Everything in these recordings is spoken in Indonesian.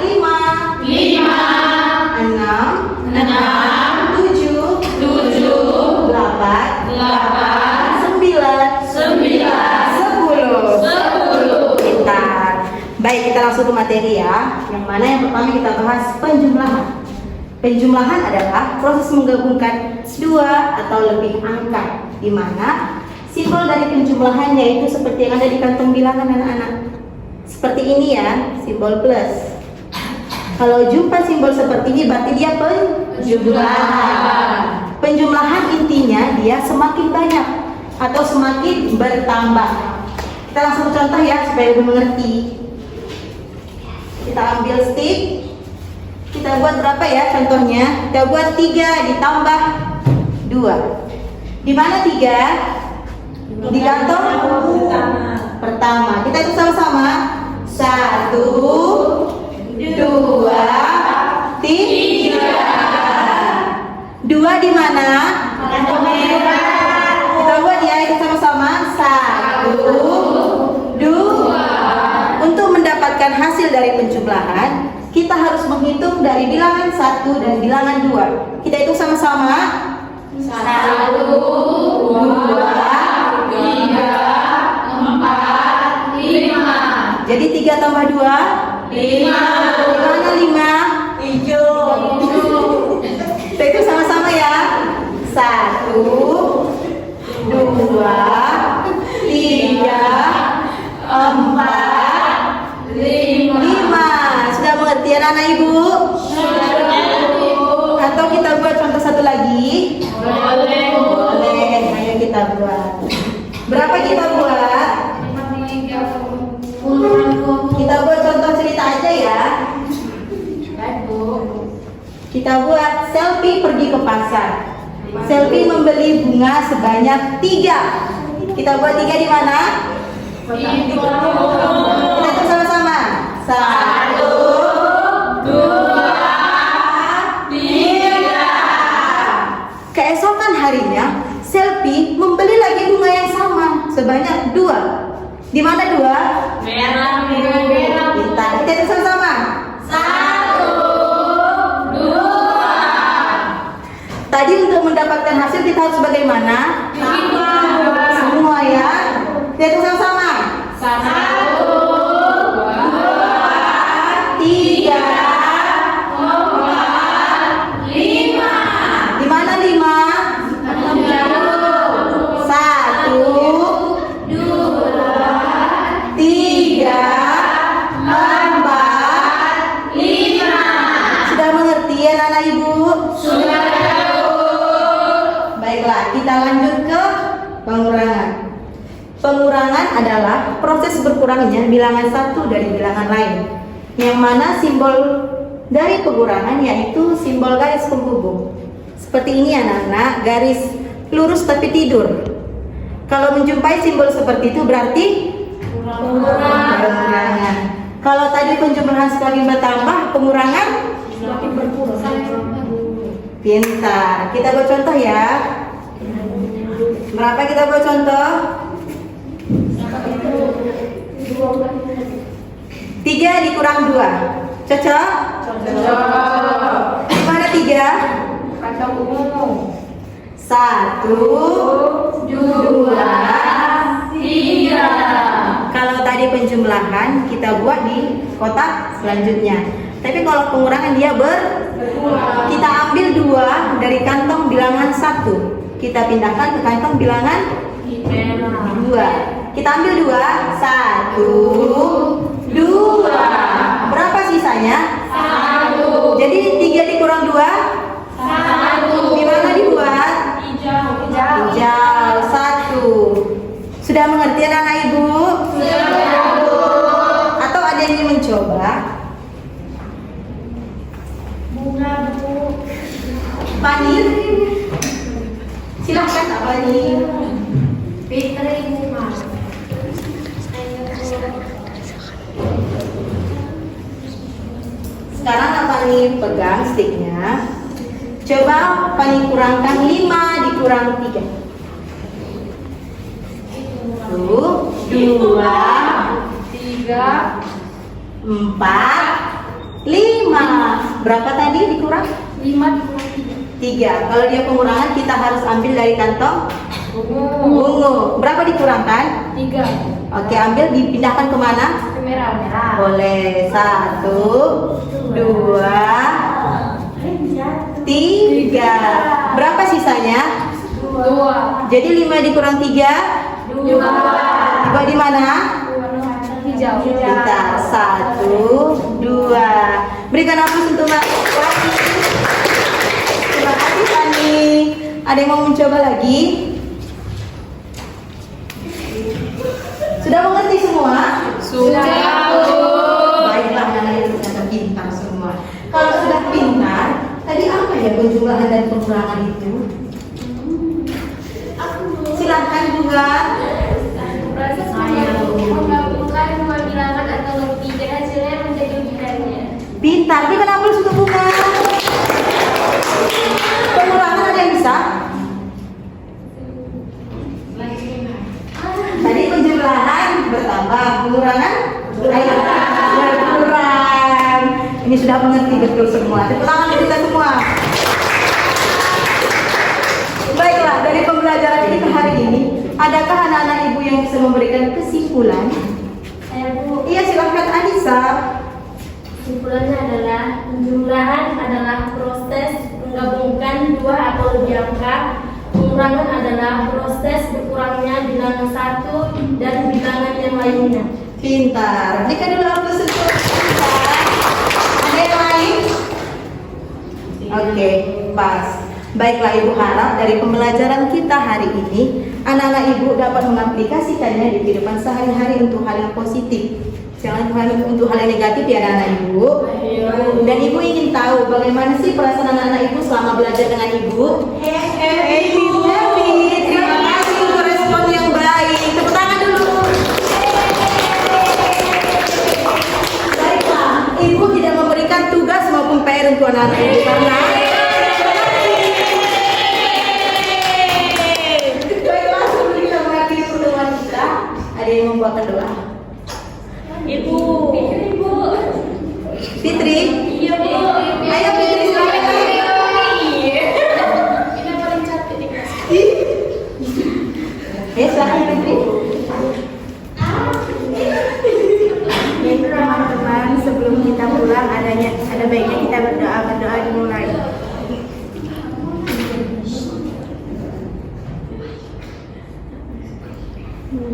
lima, enam, tujuh, delapan, sembilan, sepuluh. Pintar. Baik, kita langsung ke materi ya. Yang mana yang pertama kita bahas penjumlahan. Penjumlahan adalah proses menggabungkan dua atau lebih angka, di mana simbol dari penjumlahan yaitu seperti yang ada di kantong bilangan anak-anak. Seperti ini ya, simbol plus. Kalau jumpa simbol seperti ini berarti dia penjumlahan. Penjumlahan intinya dia semakin banyak atau semakin bertambah. Kita langsung contoh ya supaya lebih mengerti. Kita ambil stick. Kita buat berapa ya contohnya? Kita buat 3 ditambah 2. Di mana 3? Di kantong pertama. Kita itu sama-sama. 1, 2, 3. 2 di mana? Kita buat ya itu sama-sama. 1, 2. Untuk mendapatkan hasil dari penjumlahan, kita harus menghitung dari bilangan 1 dan bilangan 2. Kita hitung sama-sama. 1, 2, 3, 4, 5. Jadi 3 tambah 2 5. Di mana 5? Hijau. Kita hitung sama-sama ya. 1, 2, 3, 4, 5. Sudah mengerti anak-anak ibu? Atau kita buat contoh satu lagi? Boleh. Ayo kita buat. Berapa kita buat? Kita buat contoh cerita aja ya. Kita buat Selfie pergi ke pasar. Selfie membeli bunga sebanyak 3. Kita buat 3 di mana? Kita hitung sama-sama. 1, 2, 3. Keesokan harinya, Selfie membeli lagi bunga yang sama sebanyak 2. Di mana 2? Merah, biru, merah. Kita hitung sama-sama. 1, 2. Tadi untuk mendapatkan hasil kita harus bagaimana? Semua ya. Kita hitung sama-sama. 1, 2, 3. 4, 5. Di mana 5? 1, 2, 3, 4, 5. Sudah mengerti ya anak ibu? Sudah. Baiklah, kita lanjut ke pengurangan. Pengurangan adalah proses berkurangnya bilangan satu dari bilangan lain. Yang mana simbol dari pengurangan yaitu simbol garis penghubung. Seperti ini anak-anak, garis lurus tapi tidur. Kalau menjumpai simbol seperti itu berarti pengurangan. Kalau tadi penjumlahan semakin bertambah, pengurangan Semakin berkurang. pintar. Kita buat contoh ya. Berapa kita buat contoh? 3 dikurang 2. Cocok? Di mana 3? Kacang umum. 1, 2, 3. Kalau tadi penjumlahan kita buat di kotak selanjutnya. Tapi kalau pengurangan dia kita ambil 2 dari kantong bilangan 1. Kita pindahkan ke kantong bilangan 2. Kita ambil 2. 1, 2. Berapa sisanya? 1. Jadi 3 dikurang 2? 1. Di mana dibuat? Hijau. Hijau. 1. Sudah mengerti anak ibu? Sudah. Atau ada yang ingin mencoba? Bunga, Bu. Pani? Silahkan Kak Pani. Fitri, bunga. Sekarang Kak Pani pegang sticknya. Coba Pani kurangkan 5 dikurang 3. 1, 2, 3. 4, 5. Berapa tadi dikurang? 5 dikurang 3. Kalau dia pengurangan kita harus ambil dari kantong 3. ungu. Berapa dikurangkan? 3. Oke, ambil dipindahkan kemana? Merah. Boleh. 1, 2, 3. Berapa sisanya? 2. Jadi 5 dikurang 3 2. Tiba di mana? Hijau. Kita 1, 2. Berikan aplaus untuk Mbak Wati. Terima kasih Fani. Ada yang mau mencoba lagi? Sudah mengerti semua? Sudah. Baiklah, anak-anak itu ternyata pintar semua. Kalau sudah pintar, tadi apa ya penjumlahan dan pengurangan itu? Silahkan juga. Menggabungkan dua bilangan atau lebih dan hasilnya menjadi bilangannya. Pintar, berikan aplaus untuk Bunga. Pengurangan ada yang bisa? Tadi penjumlahan bertambah, pengurangan berkurang. Ini sudah mengerti betul semua. Tepuk tangan untuk kita semua. Baiklah, dari pembelajaran kita hari ini, adakah anak-anak ibu yang bisa memberikan kesimpulan? Saya Bu, Iya, silahkan Anissa. kesimpulannya adalah penjumlahan adalah proses menggabungkan dua atau lebih angka. Pengurangan adalah proses berkurangnya bilangan satu dan bilangan yang lainnya. Pintar. Berikan dulu aplaus untuk Anissa. Ada yang lain? Oke, pas. Baiklah, Ibu harap dari pembelajaran kita hari ini, anak-anak Ibu dapat mengaplikasikannya di kehidupan sehari-hari untuk hal yang positif. Jangan untuk hal yang negatif ya anak-anak Ibu. Dan Ibu ingin tahu bagaimana sih perasaan anak-anak Ibu selama belajar dengan Ibu? Happy. Terima kasih untuk respon yang baik. Tepuk tangan dulu. Baiklah, Ibu tidak memberikan tugas maupun PR untuk anak-anak Ibu karena baiklah, sebelum kita mengakhiri pertemuan kita, ada yang membuatkan doa. Ibu. Fitri? Iya Bu. Ayo Fitri, silakan. Kita paling cantik di kelas. Silakan Fitri. Baik teman-teman, sebelum kita pulang ada baiknya kita berdoa dimulai.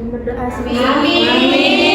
Berdoa sebelum. Amin.